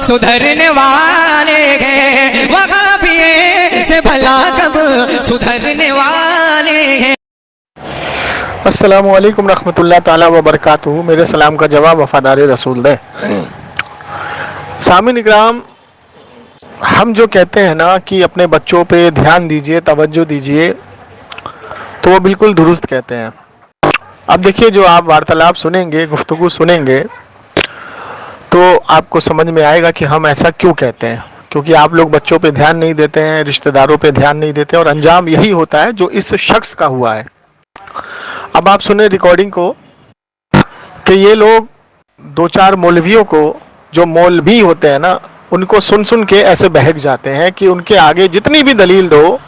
सुधरने वाले हैं, वहाबिये से भला कब सुधरने वाले हैं। अस्सलामु अलैकुम रहमतुल्लाह ताला व बरकातुहू। मेरे सलाम का जवाब वफादार रसूल दे। सामीन इकराम, हम जो कहते हैं ना कि अपने बच्चों पे ध्यान दीजिए, तवज्जो दीजिए, तो वो बिल्कुल दुरुस्त कहते हैं। अब देखिए, जो आप वार्तालाप सुनेंगे, गुफ्तगू सुनेंगे, तो आपको समझ में आएगा कि हम ऐसा क्यों कहते हैं। क्योंकि आप लोग बच्चों पे ध्यान नहीं देते हैं, रिश्तेदारों पे ध्यान नहीं देते, और अंजाम यही होता है जो इस शख्स का हुआ है। अब आप सुने रिकॉर्डिंग को कि ये लोग दो चार मौलवियों को, जो मौलवी होते हैं ना, उनको सुन सुन के ऐसे बहक जाते हैं कि उनके आगे जितनी भी दलील दो,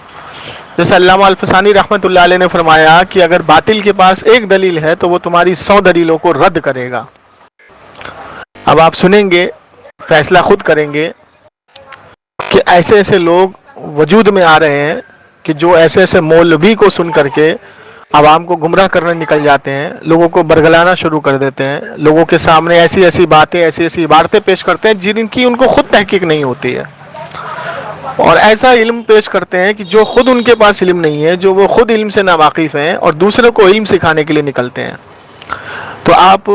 जैसे अल्लामा अल-फसानी रहमतुल्लाह अलैह ने फरमाया कि अगर बातिल के पास एक दलील है तो वो तुम्हारी 100 दलीलों को रद्द करेगा। अब आप सुनेंगे, फैसला खुद करेंगे कि ऐसे ऐसे लोग वजूद में आ रहे हैं कि जो ऐसे ऐसे मौलवी को सुन करके आवाम को गुमराह करने निकल जाते हैं, लोगों को बरगलाना शुरू कर देते हैं, लोगों के सामने ऐसी ऐसी बातें, ऐसी ऐसी इबारतें पेश करते हैं जिनकी उनको खुद तहकीक नहीं होती है, और ऐसा इल्म पेश करते हैं कि जो खुद उनके पास इल्म नहीं है, जो वो खुद इल्म से नावाकिफ़ हैं, और दूसरे को इल्म सिखाने के लिए निकलते हैं। तो आप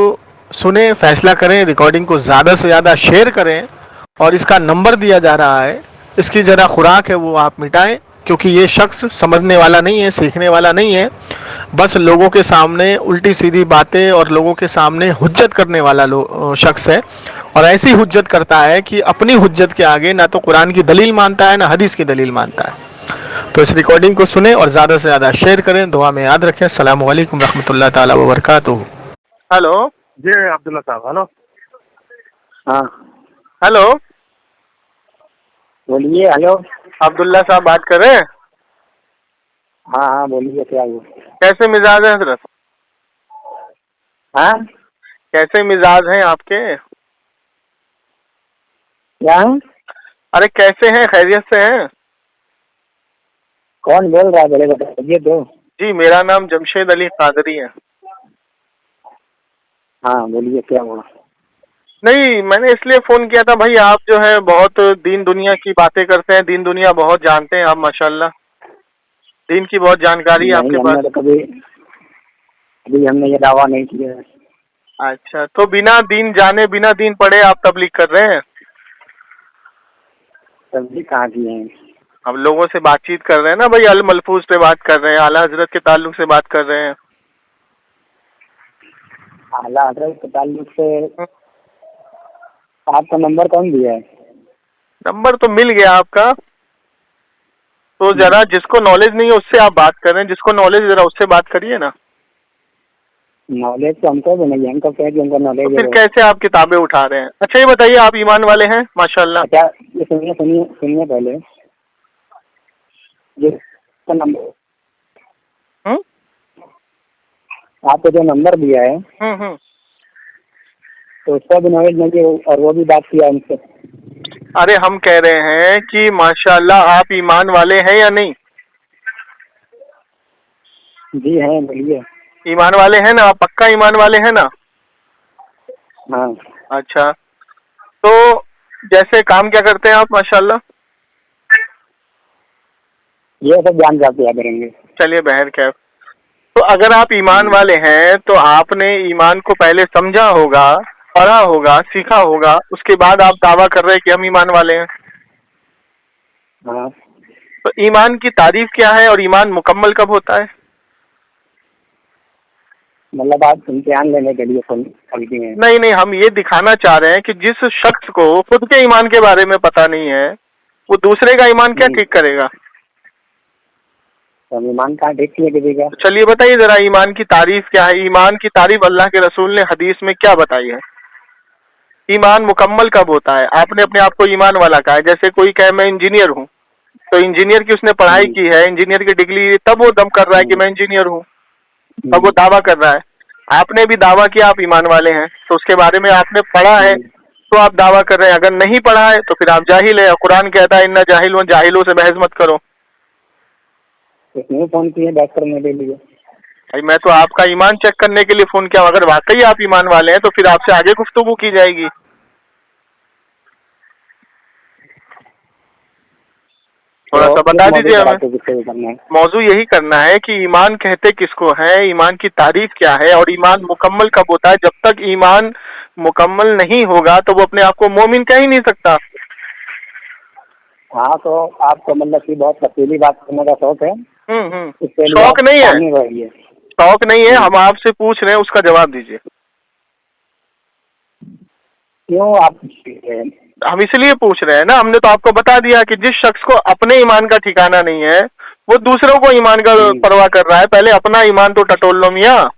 सुने, फैसला करें, रिकॉर्डिंग को ज़्यादा से ज़्यादा शेयर करें, और इसका नंबर दिया जा रहा है, इसकी ज़रा खुराक है वो आप मिटाएं, क्योंकि ये शख्स समझने वाला नहीं है, सीखने वाला नहीं है, बस लोगों के सामने उल्टी सीधी बातें और लोगों के सामने हुज्जत करने वाला शख्स है, और ऐसी हुज्जत करता है कि अपनी हुज्जत के आगे ना तो कुरान की दलील मानता है, ना हदीस की दलील मानता है। तो इस रिकॉर्डिंग को सुने और ज़्यादा से ज़्यादा शेयर करें, दुआ में याद रखें। अस्सलामु अलैकुम रहमतुल्लाह ताला व बरकातुहू। हेलो जी अब्दुल्ला साहब, हेलो। हाँ हेलो, बोलिए। हेलो, अब्दुल्ला साहब बात कर रहे हैं? हाँ हाँ बोलिए, क्या हुआ? कैसे मिजाज हैं हजरत? हाँ, कैसे मिजाज हैं आपके? क्या? अरे कैसे हैं, खैरियत से हैं? कौन बोल रहा है, पहले बताइए तो। जी, मेरा नाम जमशेद अली कादरी है। हाँ बोलिए, क्या हुआ? नहीं, मैंने इसलिए फोन किया था भाई, आप जो है बहुत दीन दुनिया की बातें करते हैं, दीन दुनिया बहुत जानते हैं आप, माशाल्लाह, दीन की बहुत जानकारी है आपके पास। हमने तो कभी हमने ये दावा नहीं किया है। अच्छा, तो बिना दीन जाने, बिना दीन पढ़े आप तबलीग कर रहे हैं? तबलीग कहाँ किए हैं? अब लोगों से बातचीत कर रहे हैं ना भाई, अल मलफूज पे बात कर रहे हैं, आला हजरत के ताल्लुक से बात कर रहे हैं। आला हजरत के ताल्लुक से आपका नंबर कौन दिया है? नंबर तो मिल गया आपका, तो जरा जिसको नॉलेज नहीं है उससे आप बात कर रहे हैं, जिसको नॉलेज जरा उससे बात करिए ना। नॉलेज तो हमको भी नहीं है, हमको क्या कि हमको नॉलेज तो फिर है। कैसे आप किताबें उठा रहे हैं? अच्छा ये बताइए, आप ईमान वाले हैं माशाल्लाह? अच्छा, ये सुनिए सुनिए सुनिए, पहले जिसका नंबर आपको जो नंबर दिया है, तो उसका भी नॉलेज नहीं है, और वो भी बात किया हमसे। अरे हम कह रहे हैं कि माशाल्लाह आप ईमान वाले हैं या नहीं? जी हैं, बोलिए। ईमान वाले हैं ना? आप पक्का ईमान वाले हैं ना? हाँ। अच्छा, तो जैसे काम क्या करते हैं आप माशाल्लाह? ये सब जान जाते हैं करेंगे। चलिए बहर खैर, तो अगर आप ईमान वाले हैं तो आपने ईमान को पहले समझा होगा, पढ़ा होगा, सीखा होगा, उसके बाद आप दावा कर रहे हैं कि हम ईमान वाले हैं। हाँ। तो ईमान की तारीफ क्या है और ईमान मुकम्मल कब होता है? मतलब आप इम्तिहान लेने के लिए फोन किए हैं? नहीं नहीं, हम ये दिखाना चाह रहे हैं कि जिस शख्स को खुद के ईमान के बारे में पता नहीं है, वो दूसरे का ईमान क्या ठीक करेगा? तो ईमान कहाँ ठीक किया किसी का? चलिए बताइए जरा, ईमान की तारीफ क्या है? ईमान की तारीफ अल्लाह के रसूल ने हदीस में क्या बताई है? ईमान मुकम्मल कब होता है? आपने अपने आप को ईमान वाला कहा है। जैसे कोई कहे मैं इंजीनियर हूँ, तो इंजीनियर की उसने पढ़ाई की है, इंजीनियर की डिग्री, तब वो दम कर रहा है कि मैं इंजीनियर हूँ, अब वो दावा कर रहा है। आपने भी दावा किया आप ईमान वाले हैं, तो उसके बारे में आपने पढ़ा है तो आप दावा कर रहे हैं। अगर नहीं पढ़ा है तो फिर आप जाहिल है। कुरान कहता है इन्ना जाहिलून, जाहिलों से बहस मत करो। इसमें फोन किए बात करने के लिए? भाई मैं तो आपका ईमान चेक करने के लिए फोन किया। अगर वाकई आप ईमान वाले हैं तो फिर आपसे आगे गुफ्तगू की जाएगी। थोड़ा सा बता दीजिए हमें। करना है। मौजू यही करना है कि ईमान कहते किसको है, ईमान की तारीफ क्या है, और ईमान मुकम्मल कब होता है। जब तक ईमान मुकम्मल नहीं होगा तो वो अपने आप को मोमिन कह ही नहीं सकता। हाँ, तो आपको मतलब की बहुत तफसीली बात करने का शौक है। शौक नहीं है, शौक नहीं है, हम आपसे पूछ रहे हैं, उसका जवाब दीजिए। क्यों आप हम इसलिए पूछ रहे हैं ना, हमने तो आपको बता दिया कि जिस शख्स को अपने ईमान का ठिकाना नहीं है वो दूसरों को ईमान का परवाह कर रहा है। पहले अपना ईमान तो टटोल लो मियाँ।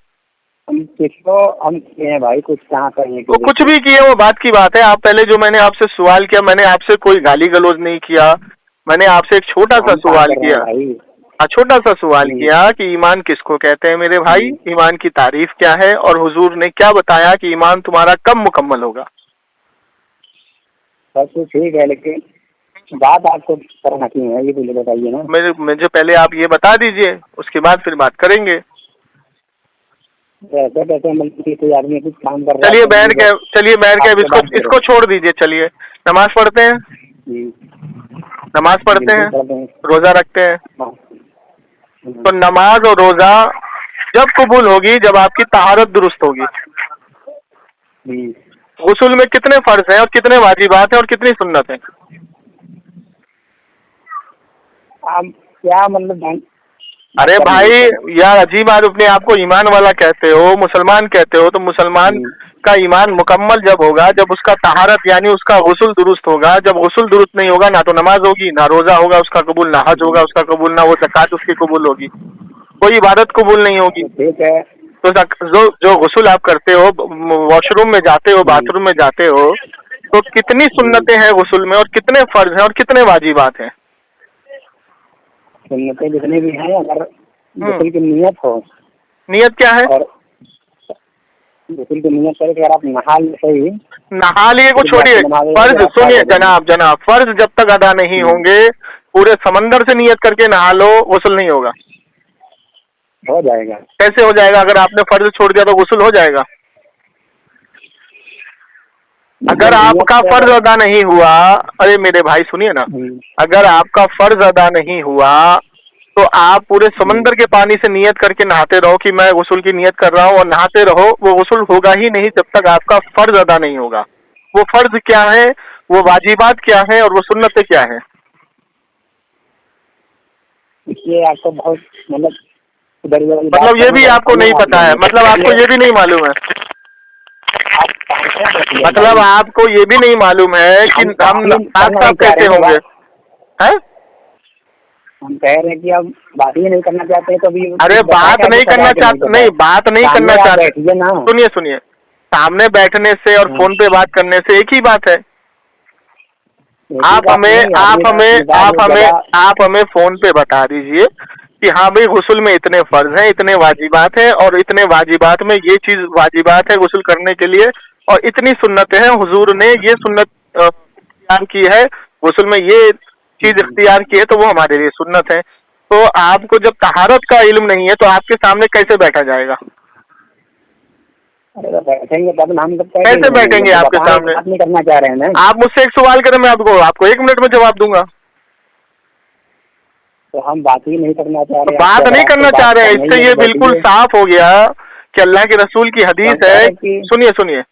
हम किसको हम किए हैं भाई, कुछ कहाँ करें, वो कुछ भी किए, वो बात की बात है। आप पहले जो मैंने आपसे सवाल किया, मैंने आपसे कोई गाली गलौज नहीं किया, मैंने आपसे एक छोटा सा सवाल किया, छोटा सा सवाल किया कि ईमान किसको कहते हैं मेरे भाई, ईमान की तारीफ क्या है, और हुजूर ने क्या बताया कि ईमान तुम्हारा कब मुकम्मल होगा। सब कुछ ठीक है, लेकिन बात आपको करना क्यों है ये भी बताइए ना। मुझे पहले आप ये बता दीजिए, उसके बाद फिर बात करेंगे। ऐसे कैसे मतलब कोई आदमी कुछ काम कर रहा है। चलिए बैठ के इसको छोड़ दीजिए। चलिए नमाज पढ़ते हैं, नमाज पढ़ते हैं, रोजा रखते हैं। तो नमाज और रोजा जब कबूल होगी जब आपकी तहारत दुरुस्त होगी। गुस्ल में कितने फर्ज हैं और कितने वाजिबात हैं और कितनी सुन्नत हैं? आप क्या मतलब अरे भाई यार, अजीब बात, अपने आप को ईमान वाला कहते हो, मुसलमान कहते हो, तो मुसलमान का ईमान मुकम्मल जब होगा जब उसका तहारत यानी उसका गुस्ल दुरुस्त होगा। जब गुस्ल दुरुस्त नहीं होगा ना तो नमाज होगी, ना रोजा होगा उसका कबूल, ना हज होगा उसका कबूल, ना वो ज़कात उसकी कबूल होगी, कोई इबादत कबूल नहीं होगी। ठीक है, तो जो गुस्ल आप करते हो, वॉशरूम में जाते हो, बाथरूम में जाते हो, तो कितनी सुन्नतें हैं गुस्ल में और कितने फर्ज हैं और कितने वाजिबात हैं? सुन्नतें जितने भी हैं, अगर गुस्ल की नियत हो। नियत क्या है? और गुस्ल की नियत करके अगर आप नहा सही नहा लिए को छोड़िए, फर्ज सुनिए जनाब, फर्ज जब तक अदा नहीं होंगे, पूरे समंदर से नियत करके नहा लो, गुस्ल नहीं होगा। हो जाएगा। कैसे हो जाएगा? अगर आपने फर्ज छोड़ दिया तो गुस्ल हो जाएगा? अगर आपका फर्ज अदा नहीं हुआ, अरे मेरे भाई सुनिए ना, अगर आपका फर्ज अदा नहीं हुआ तो आप पूरे समंदर के पानी से नियत करके नहाते रहो कि मैं गुस्ल की नियत कर रहा हूँ, और नहाते रहो, वो गुस्ल होगा ही नहीं जब तक आपका फर्ज अदा नहीं होगा। वो फर्ज क्या है, वो वाजिबात क्या है, और वो सुन्नतें क्या है? ये आपको बहुत मतलब ये भी आपको नहीं पता है, मतलब आपको ये भी नहीं मालूम है, मतलब आपको ये भी नहीं मालूम है कि हम साफ कैसे होंगे हैं? हम कह रहे हैं कि अब बात ही नहीं करना चाहते तो अभी। अरे बात नहीं करना चाहते, नहीं बात नहीं करना चाहते, सुनिए, सामने बैठने से और फोन पे बात करने से एक ही बात है। आप हमें फोन पे बता दीजिए कि हाँ भाई गुस्ल में इतने फर्ज हैं, इतने वाजिबात हैं, और इतने वाजिबात में ये चीज वाजिबात है गुस्ल करने के लिए, और इतनी सुन्नतें हैं, हुजूर ने ये सुन्नत इख्तियार की है, गुस्ल में ये चीज इख्तियार की है, तो वो हमारे लिए सुन्नत है। तो आपको जब तहारत का इल्म नहीं है तो आपके सामने कैसे बैठा जाएगा? अरे बैठेंगे तब हम कैसे बैठेंगे आपके सामने? नहीं करना चाह रहे हैं ना। आप मुझसे एक सवाल करें, मैं आपको 1 मिनट में जवाब दूंगा। तो हम बात ही नहीं करना चाह रहे। बात नहीं करना चाह रहे हैं, इससे ये बिल्कुल साफ हो गया कि अल्लाह के रसूल की हदीस है। सुनिए,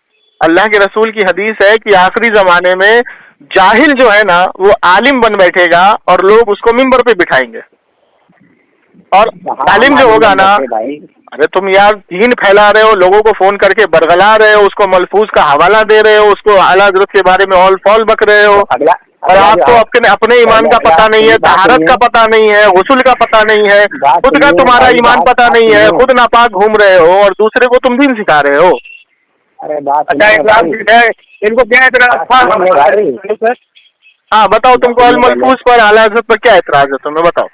अल्लाह के रसूल की हदीस है कि आखिरी जमाने में जाहिल जो है ना वो आलिम बन बैठेगा और लोग उसको मिंबर पे बिठाएंगे, और आलिम जो होगा ना, अरे तुम यार दीन फैला रहे हो, लोगों को फोन करके बरगला रहे हो, उसको मलफूज का हवाला दे रहे हो, उसको आला हज़रत के बारे में ऑल फॉल बक रहे हो, और आपको अपने ईमान का पता नहीं है, तहारत का पता नहीं है, गुस्ल का पता नहीं है, खुद का तुम्हारा ईमान पता नहीं है, खुद नापाक घूम रहे हो और दूसरे को तुम दीन सिखा रहे हो। अरे बात इनको क्या एतराज? हाँ बताओ, तुमको अल मलफूज पर आला हज़रत पर क्या एतराज है तुम्हें, बताओ।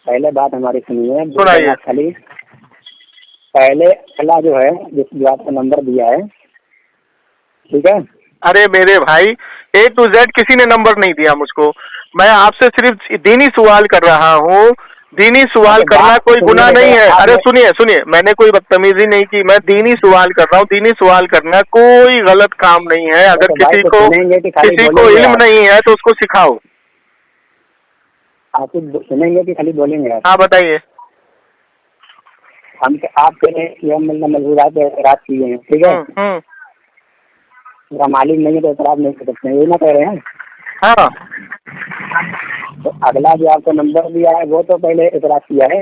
पहले बात हमारी सुनिए, सुनाइए। खाली पहले अल्लाह जो है जो आपको नंबर दिया है, ठीक है? अरे मेरे भाई A to Z किसी ने नंबर नहीं दिया मुझको, मैं आपसे सिर्फ दीनी सवाल कर रहा हूँ। दीनी सवाल करना कोई गुनाह नहीं है। अरे सुनिए, मैंने कोई बदतमीजी नहीं की, मैं दीनी सवाल कर रहा हूँ। दीनी सवाल करना कोई गलत काम नहीं है। अगर किसी को इल्म नहीं है तो उसको सिखाओ। आप कुछ सुनेंगे कि खाली बोलेंगे आप? हाँ बताइए। हम आप कह रहे हैं कि हम मतलब मजबूरात पे एतराज किए हैं, ठीक है? मेरा मालिक नहीं है तो एतराज नहीं कर सकते हैं, यही ना कह रहे हैं? हाँ तो अगला जो आपको नंबर दिया है वो तो पहले एतराज किया है।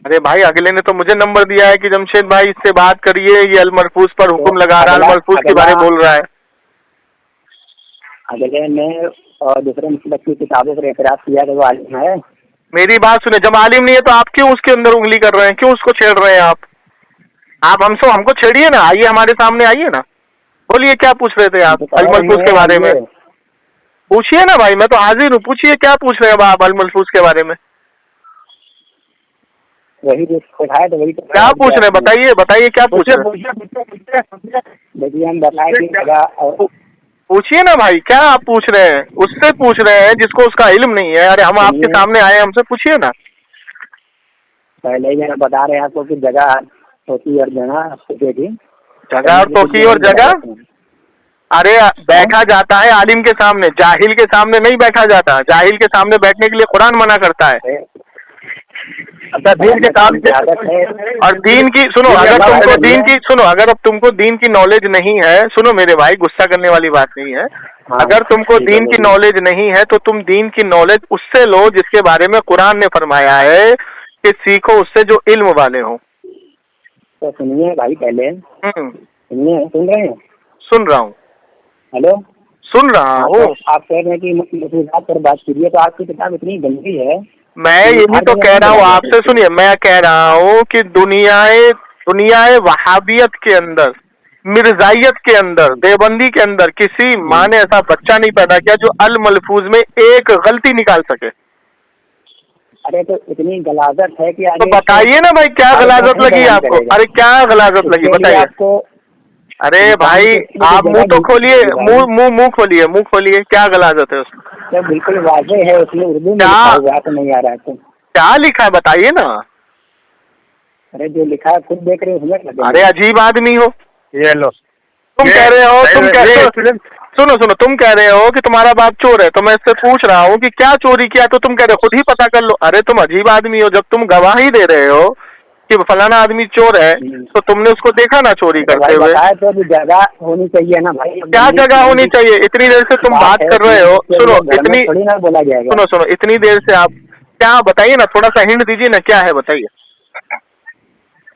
अरे भाई अगले ने तो मुझे नंबर दिया है कि जमशेद भाई इससे बात करिए, ये अलमरफूज पर हुक्म लगा रहा है, अलमरफूज के बारे में बोल रहा है। अगले ने और दूसरे मतलब की किताबों पर एतराज किया तो वो आलिम है। मेरी बात सुने, जब आलिम नहीं है तो आप क्यों उसके अंदर उंगली कर रहे हैं, क्यों उसको छेड़ रहे हैं आप हमको छेड़िए ना, आइए हमारे सामने आइए ना, बोलिए क्या पूछ रहे थे आप अलमरफूज के बारे में? पूछिए ना भाई, मैं तो हाजिर हूँ, पूछिए क्या पूछ रहे हैं आप अलमरफूज के बारे में? वही जो है तो वही तो क्या पूछ रहे हैं, बताइए क्या पूछ रहे हैं? देखिए हम बताए कि पूछिए ना भाई, क्या आप पूछ रहे हैं? उससे पूछ रहे हैं जिसको उसका इल्म नहीं है। अरे हम आपके सामने आए, हमसे पूछिए ना। पहले ही मैंने बता रहे हैं आपको कि जगह तोकी और जगह जगह और तोकी और जगह, अरे बैठा जाता है आलिम के सामने, जाहिल के सामने नहीं बैठा जाता। जाहिल के सामने बैठने के लिए कुरान मना करता है। दीन के काम से और दीन की सुनो, अगर अब तुमको दीन की नॉलेज नहीं है, सुनो मेरे भाई, गुस्सा करने वाली बात नहीं है। अगर तुमको दीन की नॉलेज नहीं है तो तुम दीन की नॉलेज उससे लो जिसके बारे में कुरान ने फरमाया है कि सीखो उससे जो इल्म वाले हो। तो सुनिए भाई, पहले सुनिए, सुन रहे हैं? सुन रहा हूँ। हेलो, सुन रहा हूँ। आप कह रहे हैं कि मौजूदात पर बात कीजिए, तो आपकी किताब इतनी गंदी है। मैं यही तो कह रहा हूँ आपसे, सुनिए, मैं कह रहा हूँ कि दुनियाए वहाबियत के अंदर, मिर्जाइयत के अंदर, देवबंदी के अंदर किसी माँ ने ऐसा बच्चा नहीं पैदा किया जो अल मलफूज में एक गलती निकाल सके। अरे तो इतनी गलाजत है कि तो बताइए ना भाई, क्या गलाजत लगी आपको? अरे क्या गलाजत लगी बताइए? अरे भाई आप मुंह तो खोलिए, मुंह खोलिए, क्या गलाजत है उसमें? तो बिल्कुल वाज़ेह है, उसमें उर्दू में लिखा हुआ है, तो नहीं आ रहा है तो क्या लिखा है बताइए ना। अरे जो लिखा है खुद देख रहे हो। अरे अजीब आदमी हो, ये लो, तुम कह रहे हो, सुनो तुम कह रहे हो कि तुम्हारा बाप चोर है, तो मैं इससे पूछ रहा हूँ कि क्या चोरी किया, तो तुम कह रहे हो खुद ही पता कर लो। अरे तुम अजीब आदमी हो, जब तुम गवाही दे रहे हो कि फलाना आदमी चोर है तो तुमने उसको देखा ना चोरी करते हुए। तो जगह होनी चाहिए ना भाई। क्या जगह होनी चाहिए? इतनी देर से तुम बात कर रहे हो, सुनो इतनी देर से आप क्या बताइए ना, थोड़ा सा हिंट दीजिए ना, क्या है बताइए।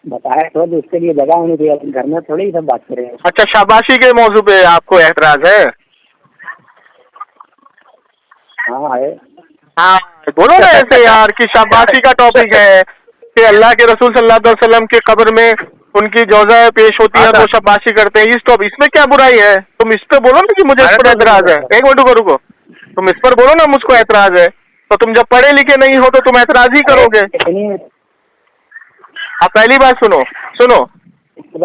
बताया तो उसके लिए जगह होनी चाहिए, घर में थोड़ी सब बात करें। अच्छा, शाबाशी के मौजू पे आपको एतराज है? हाँ है। हाँ बोलो ना ऐसे यार कि शाबाशी का टॉपिक है कि अल्लाह के रसूल सल्लल्लाहु अलैहि वसल्लम के कब्र में उनकी जौज़ा पेश होती है, वो शाबाशी करते हैं, इसमें क्या बुराई है? तुम इस पे बोलो ना कि मुझे इस पर एतराज है। एक मिनट रुको, तुम इस पर बोलो ना मुझको एतराज है, तो तुम जब पढ़े लिखे नहीं हो तो तुम एतराज ही करोगे। आप पहली बात सुनो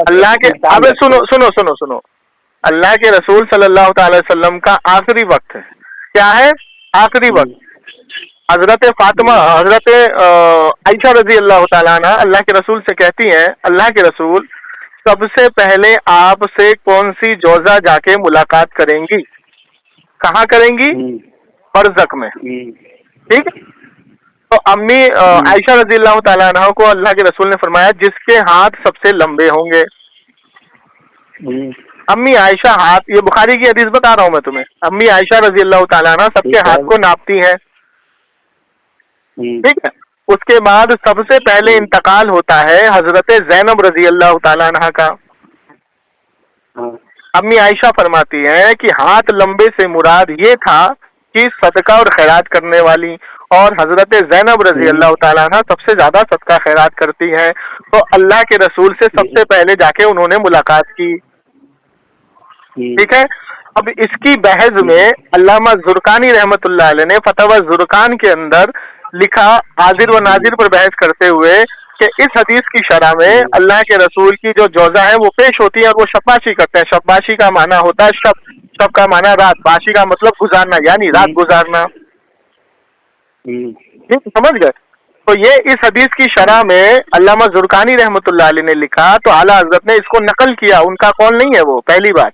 अल्लाह के, अबे सुनो अल्लाह के रसूल सल्लल्लाहु अलैहि वसल्लम का आखिरी वक्त है। क्या है आखिरी वक्त? हजरत आयशा रजी अल्लाह तआला अन्हा अल्लाह के रसूल से कहती हैं, अल्लाह के रसूल सबसे पहले आपसे कौन सी जौजा जाके मुलाकात करेंगी? कहाँ करेंगी? बरज़ख में। ठीक है, तो अम्मी आयशा रजी अल्लाह तआला अन्हा को अल्लाह के रसूल ने फरमाया जिसके हाथ सबसे लंबे होंगे। अम्मी आयशा हाथ, ये बुखारी की हदीस बता रहा हूँ मैं तुम्हें, अम्मी आयशा रजी अल्लाह तआला अन्हा सबके हाथ को नापती हैं। ठीक है, उसके बाद सबसे पहले इंतकाल होता है हजरत ज़ैनब रजी अल्लाह तआला अन्हा का। अम्मी आयशा फरमाती हैं कि हाथ लंबे से मुराद ये था कि सदका और खैरात करने वाली, और हजरत ज़ैनब रजी अल्लाह तआला अन्हा सबसे ज्यादा सदका खैरात करती हैं, तो अल्लाह के रसूल से सबसे पहले जाके उन्होंने मुलाकात की। ठीक है, अब इसकी बहस में अल्लामा ज़ुरकानी रहमतुल्लाह अलैह ने फतवा ज़ुरकान के अंदर लिखा, हाजिर व नाजिर पर बहस करते हुए, कि इस हदीस की शरह में अल्लाह के रसूल की जो जौजा है वो पेश होती है और वो शब्बाशी करते हैं। शब्बाशी का माना होता है शब का माना रात, बाशी का मतलब गुजारना, यानी रात गुजारना। समझ गए? तो ये इस हदीस की शरह में अल्लामा ज़ुरकानी रहमतुल्लाह अलैह ने लिखा, तो आला हज़रत ने इसको नकल किया, उनका कौल नहीं है वो, पहली बात।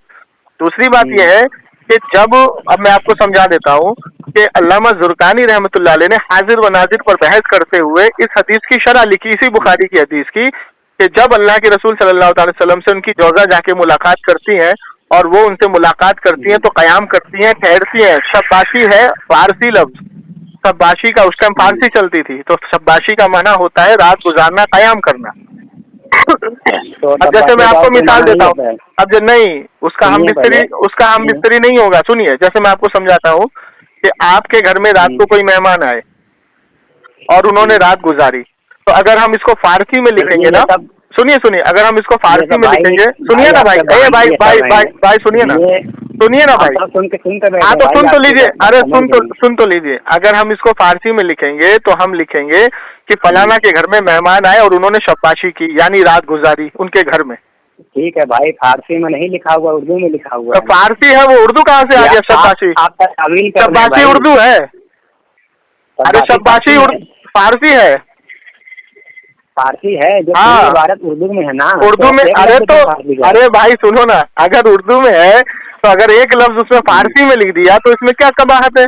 दूसरी बात यह है कि जब, अब मैं आपको समझा देता हूँ कि अल्लामा ज़ुरकानी रहमतुल्लाह अलैह ने हाजिर व नाजिर पर बहस करते हुए इस हदीस की शरह लिखी, इसी बुखारी की हदीस की, कि जब अल्लाह के रसूल सल्लल्लाहु अलैहि वसल्लम से उनकी जौजा जाके मुलाकात करती हैं और वो उनसे मुलाकात करती हैं तो कयाम करती हैं, ठहरती हैं। शब्बाशी है फारसी लफ्ज, शब्बाशी का उस टाइम फारसी चलती थी, तो शब्बाशी का माना होता है रात गुजारना, कयाम करना। तो अब जैसे मैं आपको मिसाल देता हूँ, है। अब जो नहीं उसका हम बिस्तरी नहीं होगा। सुनिए, जैसे मैं आपको समझाता हूँ कि आपके घर में रात को कोई मेहमान आए और उन्होंने रात गुजारी, तो अगर हम इसको फारसी में लिखेंगे ना, सुनिए, अगर हम इसको फारसी में लिखेंगे, सुनिए ना भाई, भाई सुनिए ना भाई, हाँ तो सुन तो लीजिए, अरे सुन तो लीजिए। अगर हम इसको फारसी में लिखेंगे तो हम लिखेंगे कि फलाना के घर में मेहमान आए और उन्होंने शब्बाशी की, यानी रात गुजारी उनके घर में। ठीक है भाई, फारसी में नहीं लिखा हुआ, उर्दू में लिखा हुआ है। तो फारसी है, वो उर्दू कहाँ से आ गया? शब्बाशी, शब्बाशी उर्दू है। अरे शब्बाशी फारसी है, फारसी है जो इबारत उर्दू में है ना, उर्दू में। अरे भाई सुनो ना, अगर उर्दू में है तो अगर एक लफ्ज उसमें फारसी में लिख दिया तो इसमें क्या कबाहत है?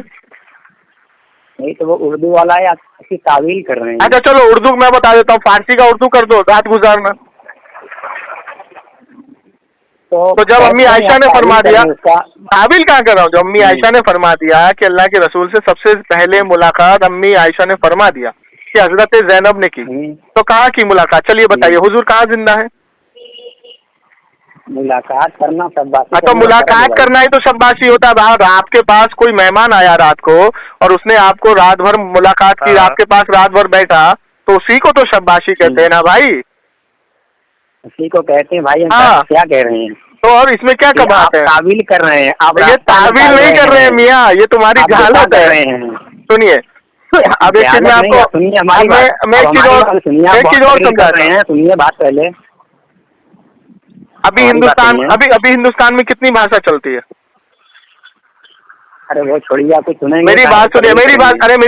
नहीं तो वो उर्दू वाला है, आप इसकी तावील कर रहे हैं। अच्छा चलो उर्दू मैं बता देता हूँ, फारसी का उर्दू कर दो, रात गुजारना। तो जब अम्मी आयशा ने फरमा दिया, तावील कहाँ कर रहा हूँ, जब अम्मी आयशा ने फरमा दिया कि अल्लाह के रसूल से सबसे पहले मुलाकात अम्मी आयशा ने फरमा दिया कि हजरत ज़ैनब ने की, तो कहाँ की मुलाकात? चलिए बताइए, हुजूर कहाँ जिंदा है? मुलाकात करना शब्बाशी। तो मुलाकात करना ही तो शब्बाशी होता है। आपके पास कोई मेहमान आया रात को और उसने आपको रात भर मुलाकात की, आपके पास रात भर बैठा, तो उसी को तो शब्बाशी कहते हैं ना भाई, उसी को कहते हैं भाई। हाँ, क्या कह रहे हैं? तो और इसमें क्या कबात है? तावील कर रहे हैं आप। ये तावील नहीं कर रहे हैं मियाँ, ये तुम्हारी जहालत है। सुनिए, अब एक चीज मैं आपको, मैं एक चीज और समझा रहे हैं। सुनिए बात पहले। अभी हिंदुस्तान में कितनी भाषा चलती है? अरे वो छोड़िए, आपको सुनेंगे। मेरी बात सुनिए, मेरी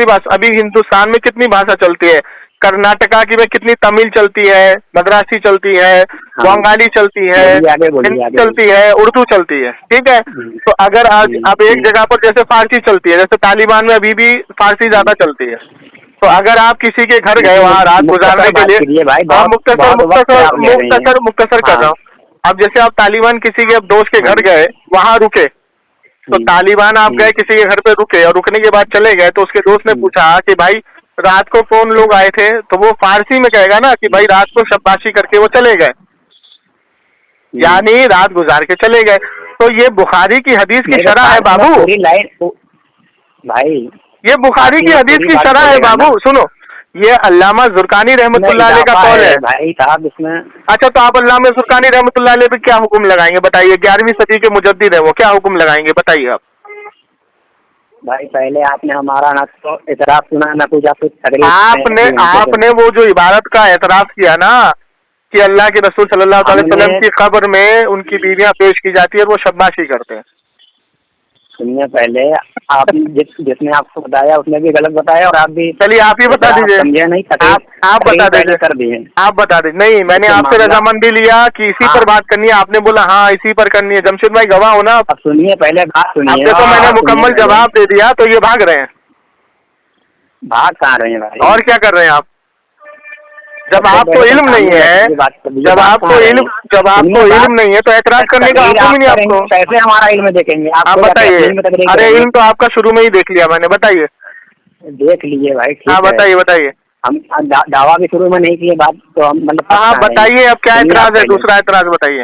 बात। अभी हिंदुस्तान में कितनी भाषा चलती है? कर्नाटका की में कितनी तमिल चलती है, मद्रासी चलती है, बंगाली चलती है, हिंदी चलती है, उर्दू चलती है, ठीक है। तो अगर आज अब एक जगह पर जैसे फारसी चलती है, जैसे तालिबान में अभी भी फारसी ज्यादा चलती है, तो अगर आप किसी के घर गए वहाँ रात गुजारने के लिए, मुख्तसर कर रहा हूँ। अब जैसे आप तालिबान किसी के दोस्त के घर गए, वहाँ रुके, तो तालिबान आप गए किसी के घर पे रुके और रुकने के बाद चले गए, तो उसके दोस्त ने पूछा कि भाई रात को कौन लोग आए थे, तो वो फारसी में कहेगा ना कि भाई रात को शब्बाशी करके वो चले गए, यानी रात गुजार के चले गए। तो ये बुखारी की हदीस की शरह है बाबू, भाई ये बुखारी की हदीस की शरह है बाबू। सुनो, ये अल्लामा ज़ुरकानी रहमतुल्लाह अलैह का कौल है भाई साहब इसमें। अच्छा, तो आप अल्लामा ज़ुरकानी रहमतुल्लाह अलैह पे क्या हुक्म लगाएंगे बताइए? 11वीं सदी के मुजद्दिद है वो, क्या हुक्म लगाएंगे बताइए आप? भाई पहले आपने हमारा ना तो एतराफ सुना, ना कुछ आपने वो जो इबारत का एतराफ किया ना कि अल्लाह के रसूल सल्लल्लाहु अलैहि वसल्लम की कब्र में उनकी बीवियां पेश की जाती है और वो शब्बाशी करते हैं। सुनिए, पहले आप जिसने आपको बताया उसने भी गलत बताया और आप भी। चलिए आप ही बता दीजिए, समझे नहीं? आप बता दीजिए, कर दिए आप बता दीजिए। नहीं, मैंने आपसे रजामंदी लिया कि इसी पर बात करनी है, आपने बोला हाँ इसी पर करनी है। जमशेद भाई गवाह हो ना? अब सुनिए, पहले बात सुनिए। देखो मैंने मुकम्मल जवाब दे दिया, तो ये भाग रहे हैं। भाग कहाँ रहे हैं भाई? और क्या कर रहे हैं आप? जब आपको इल्म नहीं है, जब आपको इल्म नहीं है तो एतराज करने का हुक्म ही नहीं आपको। कैसे हमारा इल्म देखेंगे? आप बताइए। अरे इल्म तो आपका शुरू में ही देख लिया मैंने, बताइए। देख लीजिए भाई। हाँ बताइए। हम दावा भी शुरू में नहीं किए, बात तो हम मतलब। हाँ बताइए, अब क्या एतराज है? दूसरा एतराज बताइए।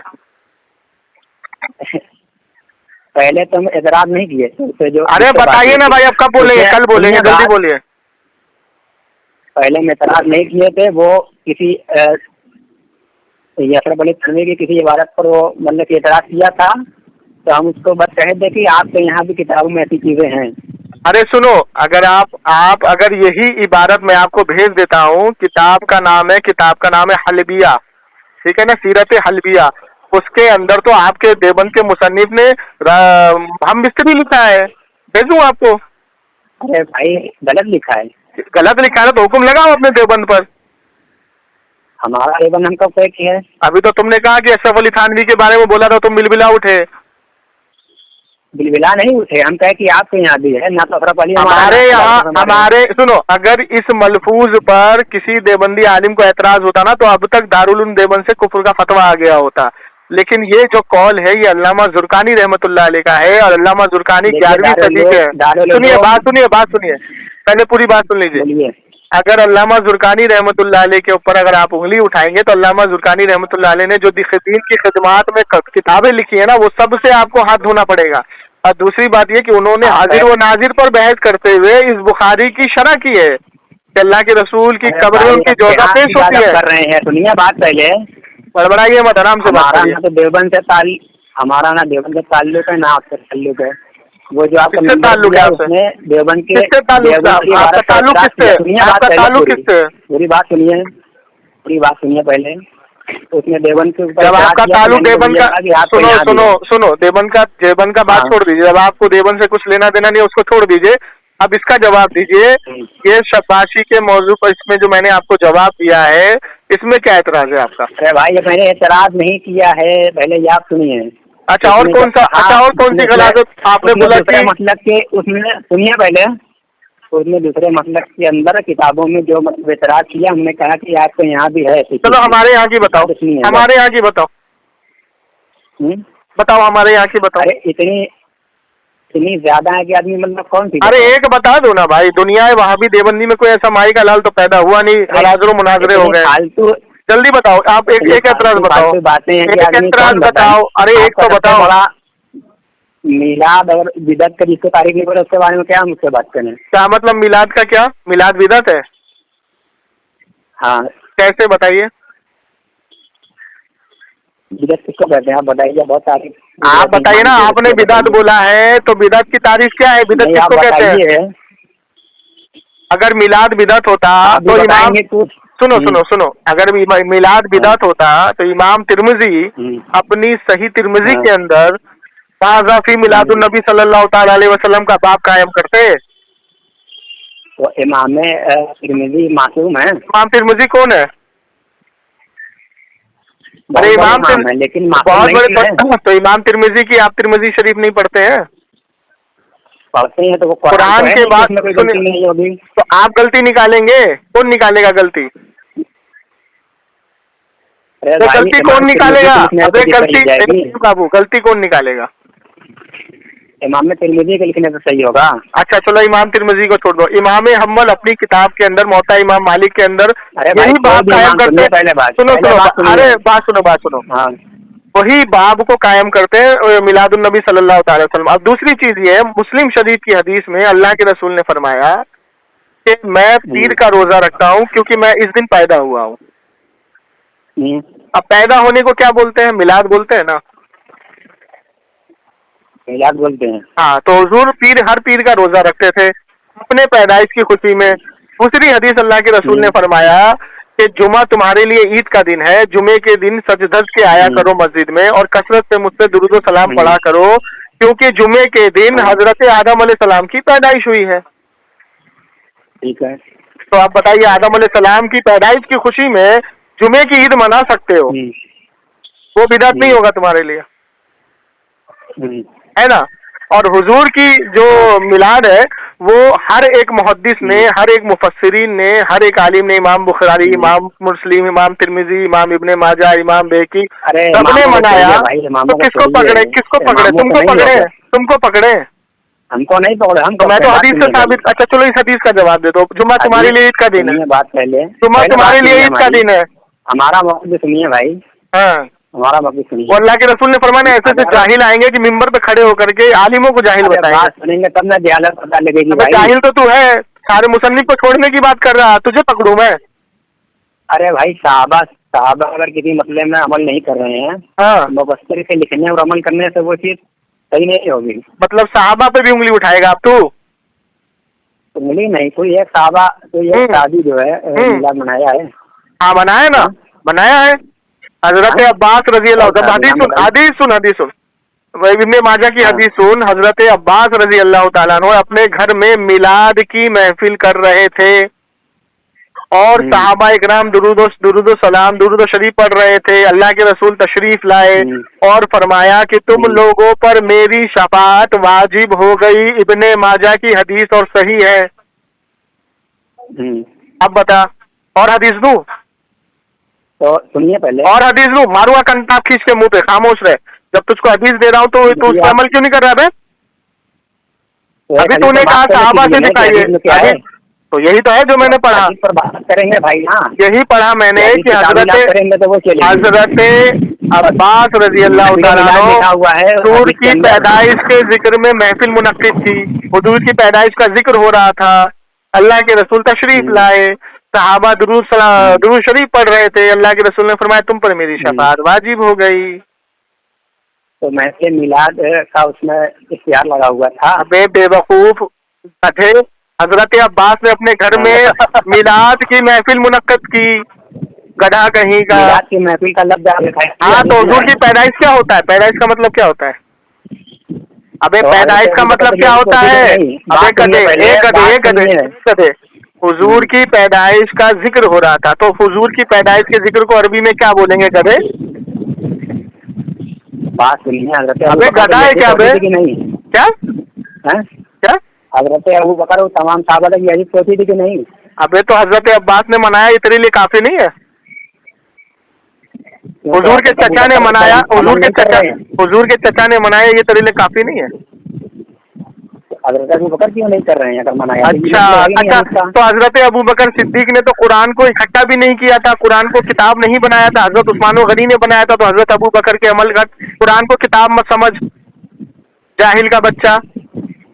पहले तो हम एतराज नहीं किए तो जो। अरे बताइए ना भाई, अब कब बोलेंगे? कल बोलेंगे, जल्दी बोलिए। पहले में एतराज नहीं किए थे, वो किसी अशरफ अली थानवी की किसी इबारत पर वो मतलब कि एतराज किया था, तो हम उसको बस कहे थे कि आपके यहाँ भी किताबों में ऐसी चीजें हैं। अरे सुनो, अगर आप अगर यही इबारत मैं आपको भेज देता हूँ, किताब का नाम है हलबिया, ठीक है ना, सीरत हलबिया, उसके अंदर तो आपके देवबंद के मुसन्निफ ने हम बिस्तरी लिखा है, भेजूँ आपको? अरे भाई गलत लिखा है। गलत लिखा है तो हुक्म लगाओ अपने देवबंद पर। हमारा देवबंद हम कब तय किया है? अभी तो तुमने कहा कि अशरफ अली थानवी के बारे में बोला था, तुम बिलबिला उठे। बिलबिला नहीं उठे, हम कहे कि आपके यहाँ भी है ना, तो अफरा अली हमारे यहाँ, हमारे सुनो, अगर इस मलफूज पर किसी देवबंदी आलिम को एतराज होता ना, तो अब तक दारुल उलूम देवबंद से कुफ्र का फतवा आ गया होता। लेकिन ये जो कॉल है, ये अल्लामा जुर्कानी रहमतुल्लाह अलैह का है, और अल्लामा जुर्कानी 11वीं सदी के। सुनिए बात सुनिए, पहले पूरी बात सुन लीजिए। अगर अल्लामा जुर्कानी रहमतुल्लाह अलैह के ऊपर अगर आप उंगली उठाएंगे, तो अल्लामा जुर्कानी रहमतुल्लाह अलैह ने जो दीन की खिदमात में किताबें लिखी है ना, वो सब से आपको हाथ धोना पड़ेगा। और दूसरी बात ये कि उन्होंने हाजिर व नाजिर पर बहस करते हुए इस बुखारी की शरह की है कि अल्लाह के रसूल की कब्र में उनकी जोजा पेश होती है। कर रहे हैं, सुनिए बात पहले, बड़बड़ाइए मत, आराम से बात करिए। तो देवबंद से हमारा ना देवबंद से ताल्लुक है ना आपसे ताल्लुक है। वो जो आपका ताल्लुक है उसमें देवबंद के आपका ताल्लुक किससे? आपका ताल्लुक किससे? पूरी बात सुनिए पहले। उसमें देवबंद के ऊपर जब आपका ताल्लुक देवबंद का, सुनो देवबंद का बात छोड़ दीजिए। जब आपको देवबंद से कुछ लेना देना नहीं है, उसको छोड़ दीजिए। अब इसका जवाब दीजिए, ये शबाशी के मौजू पर इसमें जो मैंने आपको जवाब दिया है, इसमें क्या एतराज है आपका? अरे भाई, मैंने एतराज नहीं किया है, पहले ये आप सुनिए। अच्छा, और कौन सी गलाजत आपने बोला कि मतलब के उसमें, सुनिए पहले, उसमें दूसरे मतलब के अंदर किताबों में जो मतलब एतराज किया, हमने कहा कि आपके यहाँ भी है। चलो हमारे यहाँ की बताओ, हमारे यहाँ की बताओ, बताओ हमारे यहाँ की बताओ। इतनी ज्यादा है कि आदमी मतलब कौन सी? अरे एक बता दो ना भाई, दुनिया है वहाँ भी देवबंदी में कोई ऐसा माई का लाल तो पैदा हुआ नहीं, हराजरों मुनाजरे हो गए। फालतू जल्दी बताओ, आप एक एतराज बताओ, एक एतराज बताओ। अरे एक तो बताओ। मिलाद और बिदत का जिसको तारीख नहीं पड़े, उसके बारे में क्या हम उससे बात करें? क्या मतलब मिलाद का? क्या मिलाद बिदत है? हाँ, कैसे बताइए? बिदत किसको कहते हैं आप बताइए? बहुत सारी आप बताइए ना, आपने बिदत बोला है तो बिदत की तारीख क्या है? बिदत किसको कहते हैं? अगर मिलाद बिदत होता तो इमाम, सुनो, अगर मिलाद बिदत होता तो इमाम तिरमिजी अपनी सही तिरमिजी के अंदर ताज़ाफी मिलादुन नबी सल्लल्लाहु ताला अलैहि वसल्लम का बाब कायम करते। तो इमाम तिरमिजी मासूम है? इमाम तिरमिजी कौन है? अरे इमाम है, लेकिन बहुत बड़े। तो इमाम तिरमिजी की आप तिरमिजी शरीफ नहीं पढ़ते हैं? पढ़ते हैं, तो वो कुरान के बाद नहीं होगी तो आप गलती निकालेंगे? कौन निकालेगा गलती? गलती कौन निकालेगा? अबे गलती बाबू, गलती कौन निकालेगा? इमाम तिरमिजी के लिखने से सही होगा। अच्छा चलो, इमाम तिरमिजी को छोड़ दो। इमाम हम्बल अपनी किताब के अंदर मोता इमाम मालिक के अंदर यही बात कायम करते हैं। सुनो, अरे बात सुनो। हाँ, वही बाब को कायम करते हैं मिलादुन नबी सल्लल्लाहु अलैहि वसल्लम। अब दूसरी चीज ये है, मुस्लिम शरीफ की हदीस में अल्लाह के रसूल ने फरमाया कि मैं पीर का रोजा रखता हूँ क्योंकि मैं इस दिन पैदा हुआ हूँ। अब पैदा होने को क्या बोलते हैं? मिलाद बोलते हैं ना, मिलाद बोलते हैं। हाँ, तो हुजूर हर पीर का रोजा रखते थे अपने पैदाइश की खुशी में। दूसरी हदीस अल्लाह के रसूल ने फरमाया कि जुमा तुम्हारे लिए ईद का दिन है, जुमे के दिन सज धज के आया करो मस्जिद में और कसरत से मुझसे दुरूद व सलाम पढ़ा करो, क्योंकि जुमे के दिन हजरत आदम अलैहिस्सलाम की पैदाइश हुई है। ठीक है, तो आप बताइए, आदम अलैहिस्सलाम की पैदाइश की खुशी में जुमे की ईद मना सकते हो? वो बिदअत नहीं होगा तुम्हारे लिए, है ना? और हुजूर की जो मिलाद है वो हर एक मुहद्दिस ने, हर एक मुफस्सिरीन ने, हर एक आलिम ने, इमाम बुखारी, इमाम मुस्लिम, इमाम तिरमिजी, इमाम इब्ने माजा, इमाम बेकी, सबने मनाया। तो किसको पकड़े? तुमको पकड़े? हमको नहीं पकड़े। हम मैं तो हदीस से साबित। अच्छा चलो, इस हदीस का जवाब दे दो। जुम्मा तुम्हारे लिए ईद का दिन है। बात पहले, जुम्मा तुम्हारे लिए ईद का दिन है। हमारा मौक़िफ़ सुनिए भाई। हाँ, हमारा मौक़िफ़ सुनिए। अल्लाह के रसूल ने फरमाया ऐसे से जाहिल आएंगे कि मिंबर पे खड़े होकर के आलिमों को जाहिल बताएंगे। सुनेंगे तब ना जहालत पता लगेगी भाई। जाहिल तो तू है, सारे मुसन्निफ को छोड़ने की बात कर रहा, तुझे पकड़ूं मैं? अरे भाई, साहबा अगर किसी मसले में अमल नहीं कर रहे हैं, हाँ, मुबस्सिर के लिखने और अमल करने से वो चीज सही नहीं होगी। मतलब साहबा पे भी उंगली उठाएगा अब तू? उंगली नहीं, कोई एक साहबा, कोई एक शादी जो है मिलाद मनाया है। हाँ, मनाया ना, मनाया है। हजरत अब्बास रजी अल्लाह, हदीस सुन, इब्ने माजा की हदीस सुन। हजरत अब्बास रजी अल्लाह ताला अन्हु अपने घर में मिलाद की महफिल कर रहे थे और सहाबा इकराम दुरूद सलाम दुरूद शरीफ पढ़ रहे थे। अल्लाह के रसूल तशरीफ लाए और फरमाया कि तुम लोगों पर मेरी शफाअत वाजिब हो गई। इब्ने माजा की हदीस और सही है। अब बता और हदीस दूं? तो सुनिए पहले, और हदीस दूं? मारूंगा कंटाप खींच के मुंह पे, खामोश रहे। जब तुझको हदीस दे रहा हूँ तो तू उस पर अमल क्यों नहीं कर रहा है? अभी तूने कहा सहाबा से दिखाइए, तो यही तो है जो मैंने पढ़ा। पर बात करेंगे भाई ना, यही पढ़ा मैंने कि हजरत अब्बास रजी अल्लाह तआला अन्हु हुजूर की पैदाइश के जिक्र में महफिल मुनक्किद थी। हुजूर की पैदाइश का जिक्र हो रहा था। अल्लाह के रसूल तशरीफ लाए, सहाबा दुरूद शरीफ पढ़ रहे थे। अल्लाह के रसूल ने फरमाया तुम पर मेरी शफाअत वाजिब हो गई। तो महफिल मिलाद का उसमें इश्तिहार लगा हुआ था। अबे बेवकूफ थे, हजरत अब्बास ने अपने घर में मिलाद की महफिल मुनक्कद की। गधा कहीं का। मिलाद की महफिल का लफ्ज़ हाँ, तो हुजूर की पैदाइश क्या होता है? पैदाइश का मतलब क्या होता है? अबे पैदाइश का मतलब क्या होता है? अबे गधे हुजूर की पैदाइश का जिक्र हो रहा था, तो हुजूर की पैदाइश के जिक्र को अरबी में क्या बोलेंगे गधे? बात सुनिए, अबे गधा है क्या बे? नहीं क्या क्या? हजरत अबू बकर तमाम साहबा तक यही सोची थी कि नहीं? अबे तो हजरत अब्बास ने मनाया, ये तेरे लिए काफी नहीं है? हुजूर के चचा ने मनाया, हुजूर के चचा ने मनाया, ये तेरे लिए काफी नहीं है? हजरत अबू बकर क्यों नहीं कर रहे हैं अगर मनाया? अच्छा, तो हजरत अबू बकर सिद्दीक ने तो कुरान को इकट्ठा भी नहीं किया था, कुरान को किताब नहीं बनाया था। हजरत उस्मान गनी ने बनाया था। तो हजरत अबू बकर के अमल का कुरान को किताब मत समझ, जाहिल का बच्चा।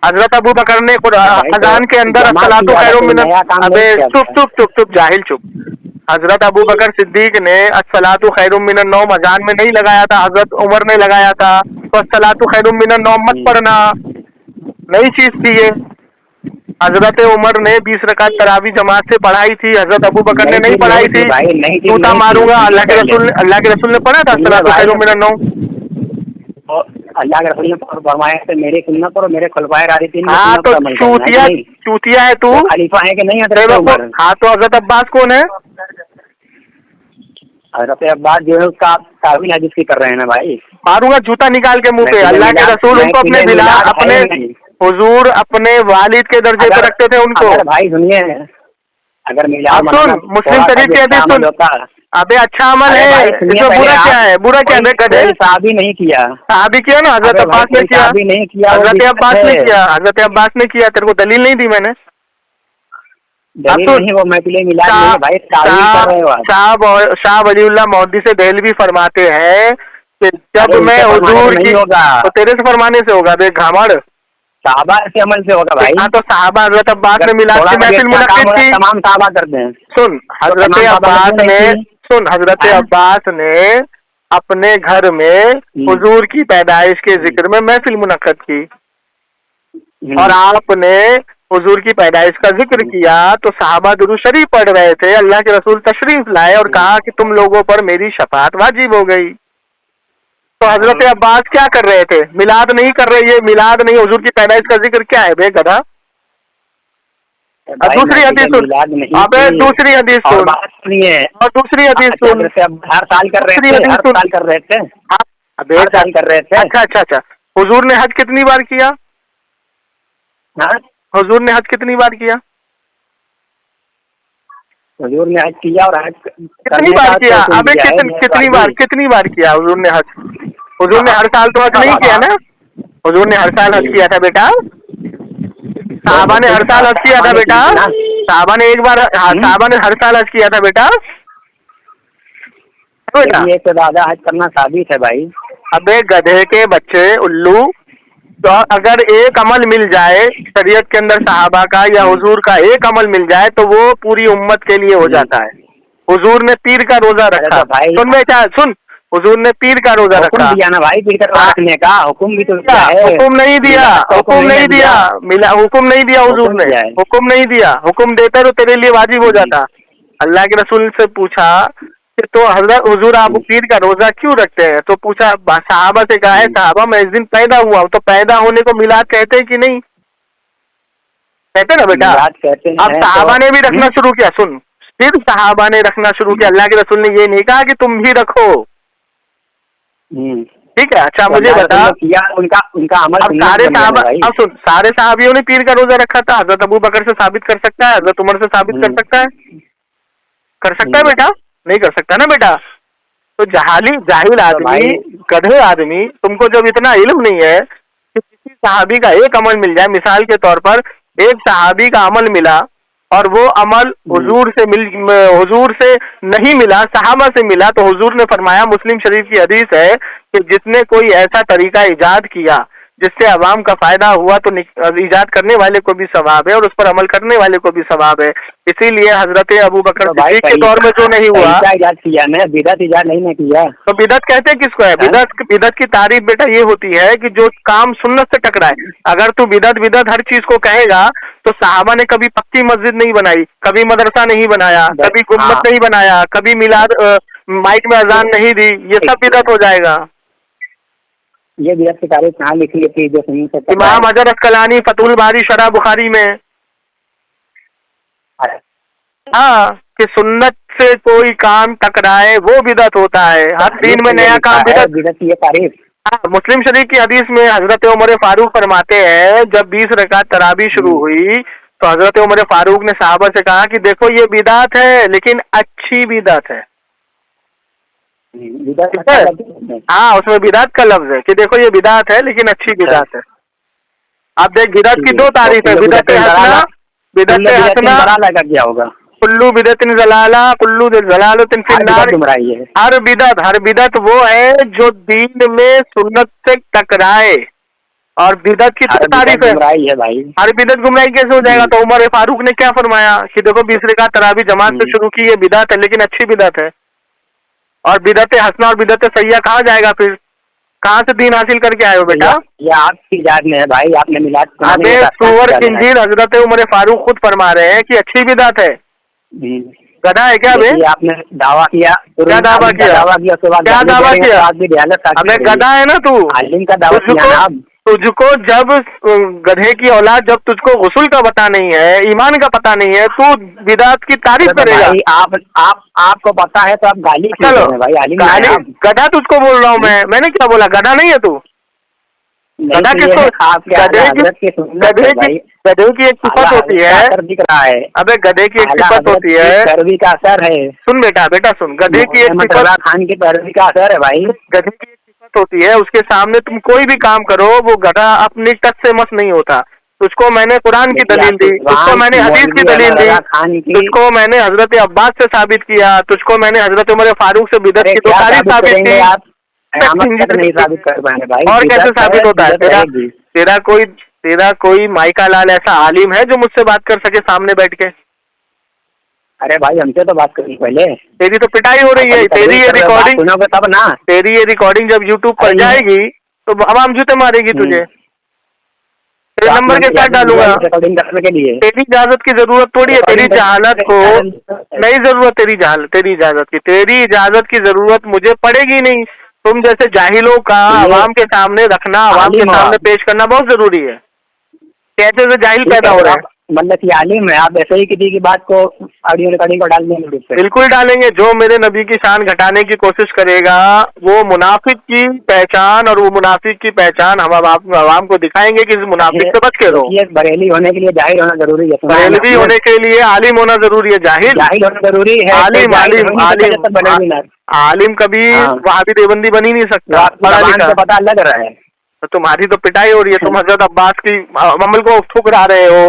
हजरत अबू बकर ने अजान के अंदर अस्सलातु खैरुम मिनन, अबे चुप जाहिल चुप। हजरत अबू बकर सिद्दीक ने अस्सलातु खैरुम मिनन नौम अजान में नहीं लगाया था, हजरत उमर ने लगाया था। तो अस्सलातु खैरुम मिनन नौम मत पढ़ना, नई चीज थी ये। हजरत उमर ने 20 रकात तरावी जमात से पढ़ाई थी, हजरत अबू बकर ने नहीं पढ़ाई थी। जूता मारूंगा। अल्लाह के रसूल ने पढ़ा था अस्सलातु खैरुम मिनन नौम? अल्लाह के रसूल ने फरमाया कि मेरे सुन्नत पर मेरे खुलफाए राशिदीन। हाँ, तो चूतिया है तू, खलीफा है कि नहीं हजरत उमर? हाँ, तो हजरत अब्बास कौन है? हजरत अब्बास जो है उसका तावील हदीस की कर रहे हैं ना भाई। मारूंगा जूता निकाल के मुंह पे। अल्लाह के रसूल उनको अपने हुजूर अपने वालिद के दर्जे पे रखते थे उनको। भाई सुनिए, अगर सुन मुस्लिम शरीफ की हदीस सुन। अबे अच्छा अमल है, इसमें बुरा क्या है? बुरा क्या है? साहबी नहीं किया, साहबी किया ना, हजरत अब्बास ने किया। नहीं किया, हजरत अब्बास ने किया, हजरत अब्बास ने किया। तेरे को दलील नहीं दी मैंने? नहीं, वो महफिल मिलाद नहीं है भाई, शाह वलीउल्लाह मौदी से देहलवी फरमाते हैं कि जब मैं हुजूर की, तो तेरे से फरमाने से होगा बे घामड़, साहबा के अमल से होगा भाई। हाँ, तो साहबा हजरत अब्बास ने मिलाद की महफिल मुनक्किद की। तमाम साहबा करते हैं। सुन हजरत अब्बास ने अपने घर में हुजूर की पैदाइश के जिक्र में महफिल मुनक्किद की, और आपने हुजूर की पैदाइश का जिक्र किया तो साहबा दुरूद शरीफ पढ़ रहे थे। अल्लाह के रसूल तशरीफ लाए और कहा कि तुम लोगों पर मेरी शफाअत वाजिब हो गई। तो हजरत अब्बास क्या कर रहे थे? मिलाद नहीं कर रहे। ये मिलाद नहीं, हुजूर की पैदाइश का जिक्र क्या है बे गधा? दूसरी हदीस सुन, अबे दूसरी हदीस सुन, और दूसरी हदीस सुन। हर साल कर रहे थे, हर साल कर रहे थे। अबे हर साल कर रहे थे। अच्छा, हुजूर ने हज कितनी बार किया? हुजूर ने हज कितनी बार किया? हुजूर ने हज किया, और हज कितनी बार किया? अबे कितनी बार किया हुजूर ने हज? हुजूर ने हर साल तो हज नहीं किया ना? हुजूर ने हर साल हज किया था बेटा। साहबा ने हर साल हज किया था बेटा। साहबा ने हर साल हज किया था बेटा। एक दादा हज करना साबित है भाई। अबे गधे के बच्चे उल्लू, तो अगर एक अमल मिल जाए शरीयत के अंदर साहबा का या हुजूर का, एक अमल मिल जाए तो वो पूरी उम्मत के लिए हो जाता है। हुजूर ने पीर का रोजा रखा, सुन हुजूर ने पीर का रोजा रखा। दिया ना भाई, पीर का रखने का हुक्म भी तो दिया है। हुक्म नहीं दिया हुजूर ने, हुक्म नहीं दिया। हुक्म देता तो तेरे लिए वाजिब हो जाता। अल्लाह के रसूल से पूछा कि तो हजरत हुजूर आप पीर का रोजा क्यों रखते हैं? तो पूछा, साहबा से कहा है साहबा मैं इस दिन पैदा हुआ हूँ। तो पैदा होने को मिलाद कहते हैं कि नहीं? कहते ना बेटा। अब साहबा ने भी रखना शुरू किया। सुन, फिर सहाबा ने रखना शुरू किया। अल्लाह के रसूल ने ये नहीं कहा कि तुम भी रखो, ठीक है। अच्छा मुझे बता, किया उनका अमल, अब सारे साहबा, अब सुन, सारे साहबियों ने पीर का रोजा रखा था? हजरत अबू बकर से साबित कर सकता है? हजरत उमर से साबित कर सकता है? कर सकता है बेटा? नहीं कर सकता ना बेटा। तो जाहिल आदमी, गधे आदमी, तुमको जब इतना इल्म नहीं है कि किसी सहाबी का एक अमल मिल जाए, मिसाल के तौर पर एक सहाबी का अमल मिला और वो अमल हुजूर से नहीं मिला, सहाबा से मिला, तो हुजूर ने फरमाया, मुस्लिम शरीफ की हदीस है कि जिसने कोई ऐसा तरीका इजाद किया जिससे अवाम का फायदा हुआ तो इजाद करने वाले को भी सवाब है और उस पर अमल करने वाले को भी सवाब है। इसीलिए हजरत अबू बकर सिद्दीक के दौर में जो नहीं हुआ, इजाद किया ना, बिदअत इजाद नहीं किया। तो बिदअत कहते हैं किसको है? बिदअत की तारीफ बेटा ये होती है कि जो काम सुन्नत से टकराए। अगर तू बिदअत हर चीज को कहेगा तो सहाबा ने कभी पक्की मस्जिद नहीं बनाई, कभी मदरसा नहीं बनाया, कभी गुम्बद नहीं बनाया, कभी मिलाद माइक में अजान नहीं दी, ये सब बिदअत हो जाएगा। ये बिदअत की तारीफ कहाँ लिखी है कि जो इमाम हजर अस्कलानी फतहुल बारी शरह बुखारी में, हाँ, कि सुन्नत से कोई काम टकराए वो बिदअत होता है। हर दिन में नया काम बिदअत। ये तारीफ मुस्लिम शरीफ की हदीस में हजरत उमर फारूक फरमाते हैं, जब 20 रकात तरावी शुरू हुई तो हजरत उमर फारूक ने साहबा से कहा कि देखो ये बिदअत है लेकिन अच्छी बिदअत है। हाँ, उसमें बिदअत का लफ्ज है कि देखो ये बिदअत है लेकिन अच्छी बिदअत है। आप देख, बिदअत की दो तारीफ है, बिदअत हसना, बिदअत हसना क्या होगा, कुल्लू बिदअतिन जलाला, कुल्लू जलालतिन फिन्नार। हर बिदअत वो है जो दीन में सुन्नत से टकराए, और बिदअत की तारीफ है भाई। हर बिदअत गुमराही कैसे हो जाएगा? तो उमर फारूक ने क्या फरमाया कि देखो 20 रकात तरावी जमात से शुरू की, ये बिदअत है लेकिन अच्छी बिदअत है। और बिदअत हसना और बिदअत सैया कहाँ जाएगा फिर? कहाँ से दीन हासिल करके आए हो बेटा? ये आपकी याद में है भाई, आपने मिलाद सुवर खिंजीर हजरत उमर फारूक खुद फरमा रहे हैं कि अच्छी बिदअत है। गधा है क्या बे? आपने दावा किया, क्या दावा किया? क्या दावा किया? अबे गधा है ना तू? आलिम का दावा किया। तुझको जब गधे की औलाद, जब तुझको गुस्ल का पता नहीं है, ईमान का पता नहीं है, तू बिदअत की तारीफ करेगा? आपको पता है तो आप गाली चलो भाई, गाली। गधा तुझको बोल रहा हूँ मैंने क्या बोला? गधा नहीं है तू? गधा किसको? गधे की एक सिफत होती है, दिख रहा है। अबे गधे की एक सिफत होती है, पैरवी का असर है। सुन बेटा सुन, गधे की एक सिफत, खान की पैरवी का असर है भाई। गधे की एक सिफत होती है, उसके सामने तुम कोई भी काम करो वो गधा अपनी टच से मस नहीं होता। तुझको मैंने कुरान की दलील दी, तुझको मैंने हदीस की दलील दी, तुझको मैंने हजरत अब्बास से साबित किया, तुझको मैंने हजरत उमर फारूक से बिदअत की तो तारीफ साबित की। नहीं साबित कर पाए भाई। और कैसे साबित होता है? तेरा कोई माइका लाल ऐसा आलिम है जो मुझसे बात कर सके सामने बैठ के? अरे भाई हमसे तो बात करनी पहले। तेरी तो पिटाई हो रही है। तेरी ये रिकॉर्डिंग सुनोगे तब ना। तेरी ये रिकॉर्डिंग जब यूट्यूब पर जाएगी तो आवाम जूते मारेगी तुझे। तेरे नंबर के साथ डालूंगा। तेरी इजाजत की जरूरत थोड़ी है, तेरी जहालत को नहीं जरूरत, तेरी इजाजत की जरूरत मुझे पड़ेगी नहीं। तुम जैसे जाहिलों का आवाम के सामने रखना, आवाम के सामने पेश करना बहुत जरूरी है। कैसे से जाहिल पैदा हो रहे हैं? मतलब कि आलिम है, आप ऐसे ही किसी की बात को ऑडियो रिकॉर्डिंग को डाल देंगे? बिल्कुल डालेंगे। जो मेरे नबी की शान घटाने की कोशिश करेगा वो मुनाफिक की पहचान, और वो मुनाफिक की पहचान हम आवाम को दिखाएंगे कि इस मुनाफिक से बच के रहो। ये बरेली होने के लिए जाहिल होना जरूरी है, बरेलवी होने के लिए आलिम होना जरूरी है। जाहिल होना जरूरी है। आलिम कभी वहाबी देवबंदी बन ही नहीं सकता। पता लग रहा है। तो तुम्हारी तो पिटाई हो रही है। तुम हजरत अब्बास की अमल को ठुकरा रहे हो,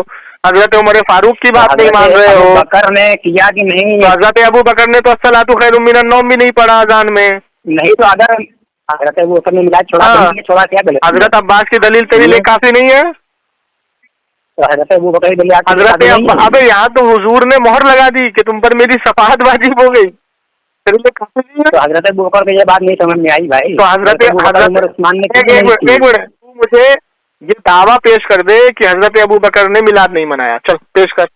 हजरत उमर फारूक की बात नहीं मान रहे हो। बकर ने किया कि नहीं? तो हजरत अबू बकर ने तो अस्सलातु खैरुम मिनन नौम भी नहीं पढ़ा अजान में। नहीं तो अगर हजरत अबू बकर ने मिलाद छोड़ा क्या गलत? हजरत अब्बास की दलील तेरे लिए काफी नहीं है? तो हजरत अबू बकर की दलील हजरत अबे यहाँ तो हुजूर ने मोहर लगा दी कि तुम पर मेरी शफाअत वाजिब हो गई। तेरे लिए काफी नहीं है? तो हजरत अबू बकर को ये बात नहीं समझ में आई भाई। तो हजरत उस्मान ने एक मिनट तू मुझे ये दावा पेश कर दे कि हजरत अबू बकर ने मिलाद नहीं मनाया। चल पेश कर।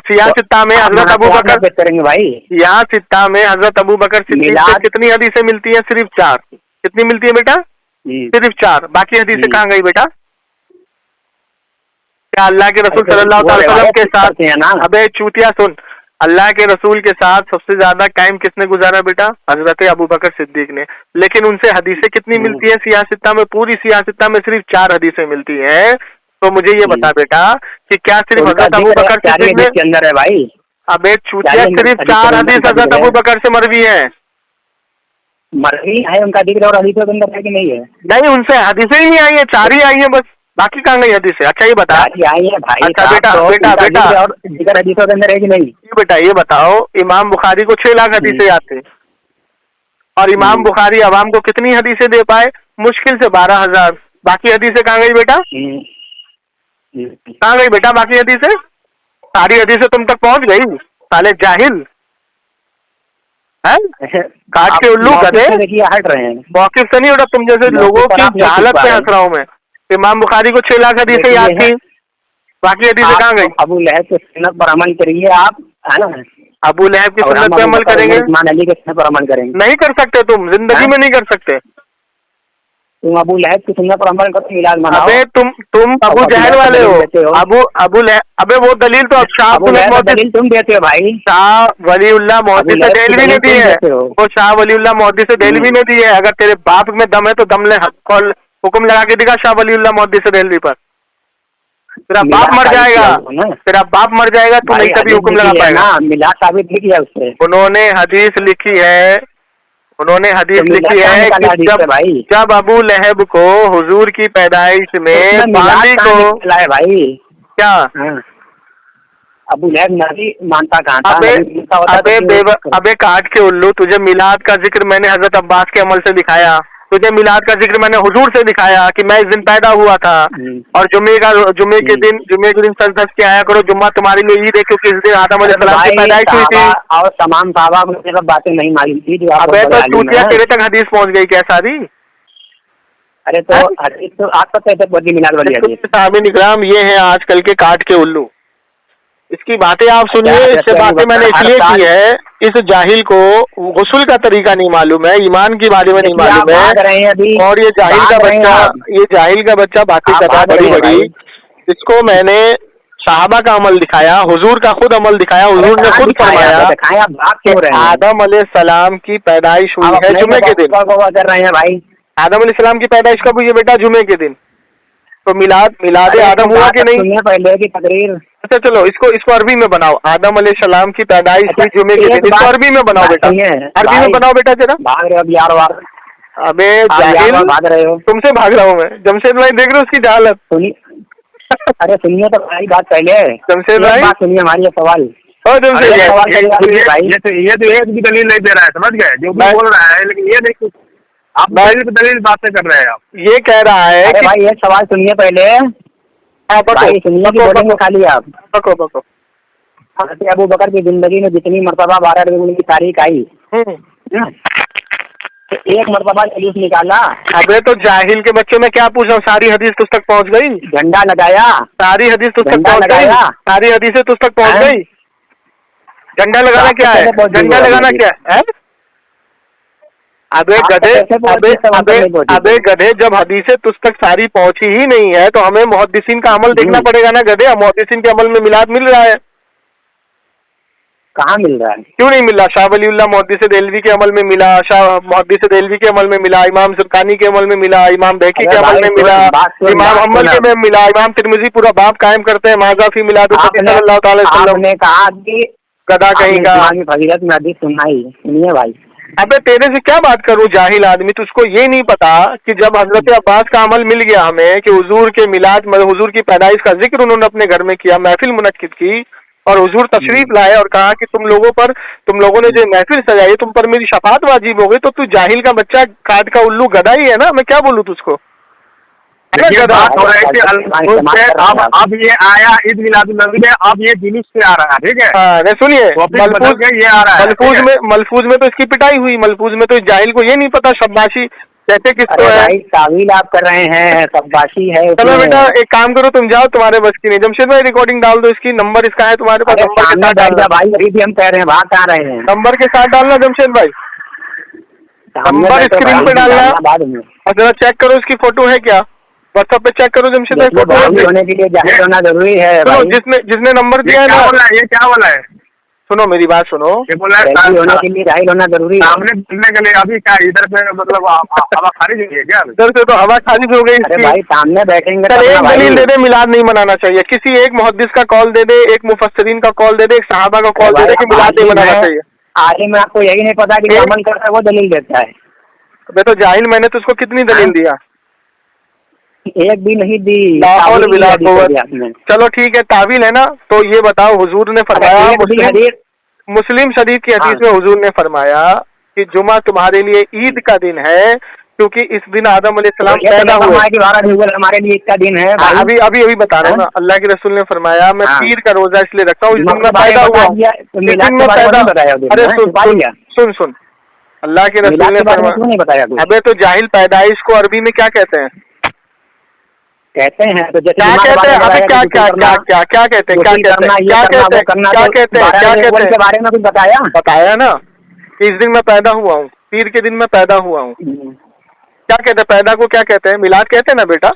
सियाह सित्ता में हजरत अबू बकर करेंगे भाई। यहाँ सित्ता में हजरत अबू बकर कितनी हदीसें मिलती हैं? सिर्फ 4। कितनी मिलती है बेटा? सिर्फ 4। बाकी हदीसें कहाँ गई बेटा? क्या अल्लाह के रसूल सल्लल्लाहु अलैहि वसल्लम के साथ? अबे चूतिया सुन, अल्लाह के रसूल के साथ सबसे ज्यादा टाइम किसने गुजारा बेटा? हजरत अबू बकर सिद्दीक ने। लेकिन उनसे हदीसें कितनी मिलती है सियासत्ता में? पूरी सियासत्ता में सिर्फ 4 हदीसें मिलती है। तो मुझे ये बता बेटा कि क्या सिर्फ हजरत अबू बकर सिद्दीक ने? के अंदर है भाई। अबे चूतिया, सिर्फ 4 हदीस हजरत अबू बकर से मरवी है। मरवी है उनका जिक्र और हदीसों के अंदर है कि नहीं है? नहीं, उनसे हदीसें ही नहीं आई है, 4 ही आई है बस, बाकी कहाँ गई हदीसें? अच्छा ये बता। आई है भाई। अच्छा बेटा बेटा बेटा और जिक्र हदीसों के अंदर है कि नहीं? बेटा ये बताओ, इमाम बुखारी को 6 लाख हदीसें याद थे और इमाम बुखारी अवाम को कितनी हदीसें दे पाए? मुश्किल से 12,000। बाकी हदीसें कहाँ गई बेटा? कहाँ गई बेटा बाकी हदीसें? सारी हदीसें तुम तक पहुंच गई साले जाहिल है, काट के उल्लू गधे। हट रहे हैं मौकिफ से नहीं उठा, तुम जैसे लोगों की जहालत पे हंस रहा हूँ मैं। इमाम बुखारी को 6 लाख हदीसें याद थी, बाकी हदीसें कहाँ गई? अबू लहब की सुन्नत पर अमल करिए आप, है ना? अबू लहब की सुन्नत पे अमल करेंगे? उस्मान अली के सुन्नत पर अमल करेंगे? नहीं कर सकते, तुम जिंदगी में नहीं कर सकते। तुम अबू लहब की सुन्नत पर अमल करो, मिलाद मनाओ। अबे तुम अबू जहल वाले हो। अबू लहब, अबे वो दलील तो अब शाह दलील तुम देते हो भाई। शाह वलीउल्लाह मोहद्दिस से देलवी ने दी है, वो शाह वलीउल्लाह मोहद्दिस से देलवी ने दी है। अगर तेरे बाप में दम है तो दम ले, हुक्म लगा के दिखा शाह वलीउल्लाह मोहद्दिस से देलवी पर। तेरा बाप मर जाएगा, तेरा बाप मर जाएगा, तू नहीं कभी हुक्म लगा पाएगा। मिलाद साबित नहीं किया उससे। उन्होंने हदीस लिखी है, उन्होंने हदीस लिखी है कि जब अबू लहब को हुजूर की पैदाइश में पानी को लाए भाई क्या अबू लहब नबी मानता कहाँ था? अबे काट के उल्लू, तुझे मिलाद का जिक्र मैंने हजरत अब्बास के अमल से दिखाया, तुझे मिलाद का जिक्र मैंने हुजूर से दिखाया कि मैं इस दिन पैदा हुआ था और जुम्मे के दिन सच सच के आया करो, जुम्मा तुम्हारे लिए ईद है क्योंकि इस दिन आदम अलैहिस्सलाम की पैदाइश हुई थी। और तमाम साहबा मुझे बातें नहीं मालूम थी जो आप। अबे तो चूतिया, तेरे तक हदीस पहुंच गई क्या सारी? अरे तो हदीस तो आपको कैसे पहुंची मिलाद वाली हदीस? साहब इकराम, ये है आजकल के काट के उल्लू, इसकी बातें आप सुनिए। इससे बातें मैंने इसलिए की है, इस जाहिल को गुस्ल का तरीका नहीं मालूम है, ईमान के बारे में नहीं मालूम है, और ये जाहिल का बच्चा बातें कर रहा है बड़ी बड़ी। इसको मैंने साहबा का अमल दिखाया, हुजूर का खुद अमल दिखाया। हुजूर ने खुद फरमाया आदम अलैहिस्सलाम की पैदाइश हुई है जुमे के दिन। कर रहे हैं भाई, आदम अलैहिस्सलाम की पैदाइश कब हुई है बेटा? जुमे के दिन। तो मिलाद आदम हुआ कि नहीं? पहले की तकरीर। अच्छा चलो, इसको अरबी में बनाओ। आदम अलैहिस्सलाम की पैदाइश हुई जुमे के दिन, इसको अरबी में बनाओ बेटा, अरबी में बनाओ बेटा जरा। भाग रहे हो अब यार वार। अबे जाहिल, भाग रहे हो। तुमसे भाग रहा हूँ मैं। जमशेद भाई देख रहे हो उसकी जहालत? अरे सुनिए तो भाई बात पहले। जमशेद भाई सुनिए हमारी सवाल। जमशेद ये तो एक भी दलील नहीं दे रहा है, समझ गए? जो भी बोल रहा है, लेकिन ये नहीं कुछ आप दलील बातें कर रहे हैं। आप ये कह रहा है कि भाई एक सवाल सुनिए पहले। भाई सुनिए कि बोलेंगे खाली आप। बको हज़रत अबू बकर की जिंदगी में जितनी मरतबा 12 रबीउल की तारीख आई, एक मरतबा जुलूस निकाला। अबे तो जाहिल के बच्चे में क्या पूछ रहा हूँ, सारी हदीस तुझ तक पहुँच गई। झंडा लगाया, सारी हदीस तुझ तक पहुँच गई, सारी हदीसें तुझ तक पहुँच गई। झंडा लगाना क्या है? झंडा लगाना क्या है? अबे गधे, जब हदीसें तुझ तक सारी पहुंची ही नहीं है तो हमें मुहद्दिसीन का अमल देखना पड़ेगा ना गधे। मुहद्दिसीन के अमल में मिलाद मिल रहा है? कहाँ मिल रहा है? क्यों नहीं मिल रहा? शाह वलीउल्लाह मोहद्दिस देलवी के अमल में मिला, शाह मोहद्दिस देलवी के अमल में मिला, इमाम सुरकानी के अमल में मिला, इमाम बैकी के अमल में मिला, इमाम अम्मल के में मिला, इमाम तिरमिज़ी पूरा बाप कायम करते हैं माज़ा फी मिलाद सल्लल्लाहु अलैहि वसल्लम ने कहा कि गधा कहीं का फजीलत में हदीस सुनाई। सुनिए भाई, अबे तेरे से क्या बात करूं जाहिल आदमी, तुझको ये नहीं पता कि जब हजरत अब्बास का अमल मिल गया हमें कि हुजूर के मिलाद में हुजूर की पैदाइश का जिक्र उन्होंने अपने घर में किया, महफिल मुनक्किद की और हुजूर तशरीफ लाए और कहा कि तुम लोगों ने जो महफिल सजाई तुम पर मेरी शफात वाजिब हो गई, तो तू जाहिल का बच्चा काट का उल्लू गधा ही है ना। मैं क्या बोलूं तुझको? बात हो रही थी अब ये आया ईद मिलादुन्नबी में, अब ये जुलूस से आ रहा है, ठीक है? सुनिए, ये आ रहा है मलफूज में तो इसकी पिटाई हुई, मलफूज में तो इस जाहिल को ये नहीं पता शब्बाशी कैसे किसको है। तावील आप कर रहे हैं, शब्बाशी है। चलो बेटा एक काम करो, तुम जाओ, तुम्हारे बस की नहीं। जमशेद भाई रिकॉर्डिंग डाल दो इसकी, नंबर इसका है तुम्हारे पास, नंबर के साथ डालना भाई। अभी भी हम कह रहे हैं, भाग कहाँ रहे हैं? नंबर के साथ डालना जमशेद भाई, नंबर स्क्रीन पे डालना और जरा चेक करो इसकी फोटो है क्या, व्हाट्सएप पे चेक करो जमशेद भाई फोटो होने के लिए जाहिर होना जरूरी है। जिसने नंबर दिया है ना, ये क्या बोला है? सुनो मेरी बात सुनो। ये बोला जाहिल होने के लिए जाहिल होना जरूरी है। सामने बोलने के लिए अभी क्या इधर पे मतलब हवा खारिज हुई है क्या? इधर से तो हवा खारिज हो गई अरे इसकी। भाई सामने बैठेंगे चल तब एक ना भाई। दलील दे दे, मिलाद नहीं मनाना चाहिए। किसी एक मुहद्दिस का कॉल दे दे, एक मुफस्सिरीन का कॉल दे दे, एक सहाबा का कॉल दे दे कि मिलाद नहीं मनाना चाहिए। आगे में आपको यही नहीं पता कि जो अमल करता है वो दलील देता है। मैं तो जाहिल, मैंने तो उसको कितनी दलील दिया? एक भी नहीं दी। लाहौल बिला कुव्वत। आपने चलो ठीक है, तावील है ना, तो ये बताओ हुजूर ने फरमाया, मुस्लिम शरीफ की हदीस में हुजूर ने फरमाया कि जुमा तुम्हारे लिए ईद का दिन है, क्योंकि इस दिन आदम अलैहिस्सलाम पैदा हुए। हमारे लिए ईद का दिन है। अभी अभी अभी बता रहा हूँ ना, अल्लाह के रसूल ने फरमाया मैं पीर का रोजा इसलिए रखता हूँ, इस दिन में पैदा हुआ, इस दिन में पैदा। अरे सुन सुन, अल्लाह के रसूल ने फरमाया। अबे तो जाहिल पैदाइश को अरबी में क्या कहते हैं? कहते हैं तो जैसे क्या कहते हैं? अबे क्या क्या क्या क्या क्या कहते हैं? क्या कहते हैं? क्या कहते हैं? क्या कहते हैं? क्या कहते हैं? के बारे में कुछ बताया बताया ना कि इस दिन मैं पैदा हुआ हूँ, पीर के दिन मैं पैदा हुआ हूँ। क्या कहते हैं? पैदा को क्या कहते हैं? मिलाद कहते हैं ना बेटा।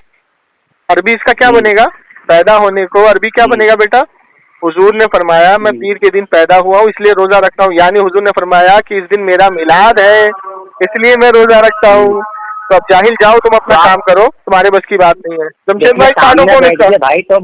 अरबी इसका क्या बनेगा? पैदा होने को अरबी क्या बनेगा बेटा? हुजूर ने फरमाया मैं पीर के दिन पैदा हुआ हूँ इसलिए रोजा रखता हूँ, यानी हुजूर ने फरमाया कि इस दिन मेरा मिलाद है इसलिए मैं रोजा रखता हूँ। तो अब जाहिल जाओ, तुम अपना काम करो, तुम्हारे बस की बात नहीं है। जमशेद भाई काटो फोन इसका। भाई तो